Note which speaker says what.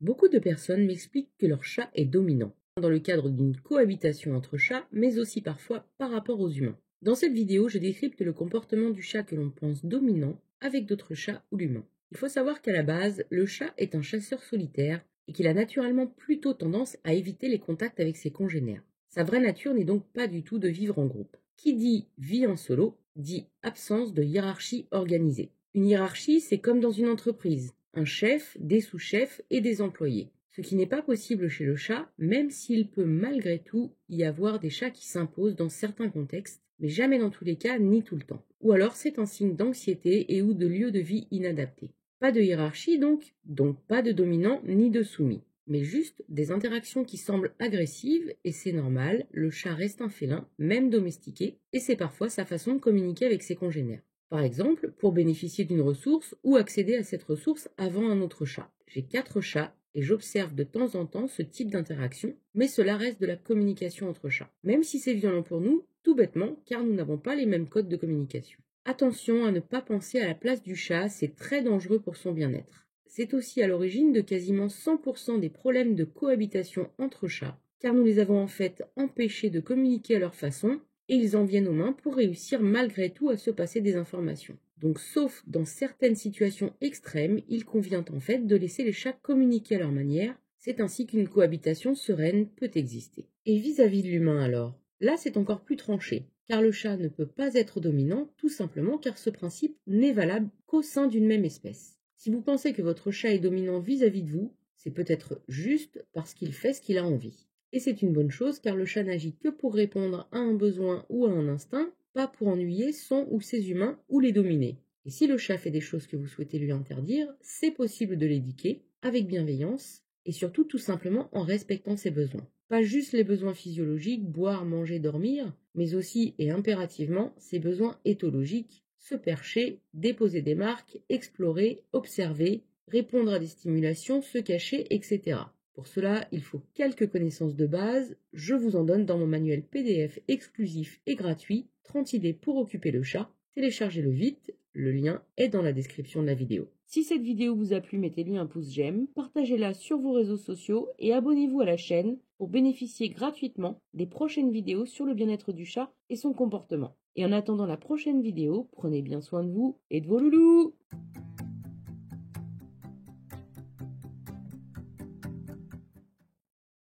Speaker 1: Beaucoup de personnes m'expliquent que leur chat est dominant, dans le cadre d'une cohabitation entre chats, mais aussi parfois par rapport aux humains. Dans cette vidéo, je décrypte le comportement du chat que l'on pense dominant avec d'autres chats ou l'humain. Il faut savoir qu'à la base, le chat est un chasseur solitaire et qu'il a naturellement plutôt tendance à éviter les contacts avec ses congénères. Sa vraie nature n'est donc pas du tout de vivre en groupe. Qui dit vie en solo, dit absence de hiérarchie organisée. Une hiérarchie, c'est comme dans une entreprise, un chef, des sous-chefs et des employés. Ce qui n'est pas possible chez le chat, même s'il peut malgré tout y avoir des chats qui s'imposent dans certains contextes, mais jamais dans tous les cas ni tout le temps. Ou alors c'est un signe d'anxiété et ou de lieu de vie inadapté. Pas de hiérarchie donc pas de dominant ni de soumis, mais juste des interactions qui semblent agressives et c'est normal, le chat reste un félin, même domestiqué, et c'est parfois sa façon de communiquer avec ses congénères. Par exemple, pour bénéficier d'une ressource ou accéder à cette ressource avant un autre chat. J'ai 4 chats et j'observe de temps en temps ce type d'interaction, mais cela reste de la communication entre chats. Même si c'est violent pour nous, tout bêtement, car nous n'avons pas les mêmes codes de communication. Attention à ne pas penser à la place du chat, c'est très dangereux pour son bien-être. C'est aussi à l'origine de quasiment 100% des problèmes de cohabitation entre chats, car nous les avons en fait empêchés de communiquer à leur façon, et ils en viennent aux mains pour réussir malgré tout à se passer des informations. Donc sauf dans certaines situations extrêmes, il convient en fait de laisser les chats communiquer à leur manière, c'est ainsi qu'une cohabitation sereine peut exister. Et vis-à-vis de l'humain alors, là c'est encore plus tranché, car le chat ne peut pas être dominant, tout simplement car ce principe n'est valable qu'au sein d'une même espèce. Si vous pensez que votre chat est dominant vis-à-vis de vous, c'est peut-être juste parce qu'il fait ce qu'il a envie. Et c'est une bonne chose car le chat n'agit que pour répondre à un besoin ou à un instinct, pas pour ennuyer son ou ses humains ou les dominer. Et si le chat fait des choses que vous souhaitez lui interdire, c'est possible de l'éduquer avec bienveillance et surtout tout simplement en respectant ses besoins. Pas juste les besoins physiologiques, boire, manger, dormir, mais aussi et impérativement ses besoins éthologiques, se percher, déposer des marques, explorer, observer, répondre à des stimulations, se cacher, etc. Pour cela, il faut quelques connaissances de base, je vous en donne dans mon manuel PDF exclusif et gratuit, 30 idées pour occuper le chat, téléchargez-le vite, le lien est dans la description de la vidéo. Si cette vidéo vous a plu, mettez-lui un pouce j'aime, partagez-la sur vos réseaux sociaux et abonnez-vous à la chaîne pour bénéficier gratuitement des prochaines vidéos sur le bien-être du chat et son comportement. Et en attendant la prochaine vidéo, prenez bien soin de vous et de vos loulous!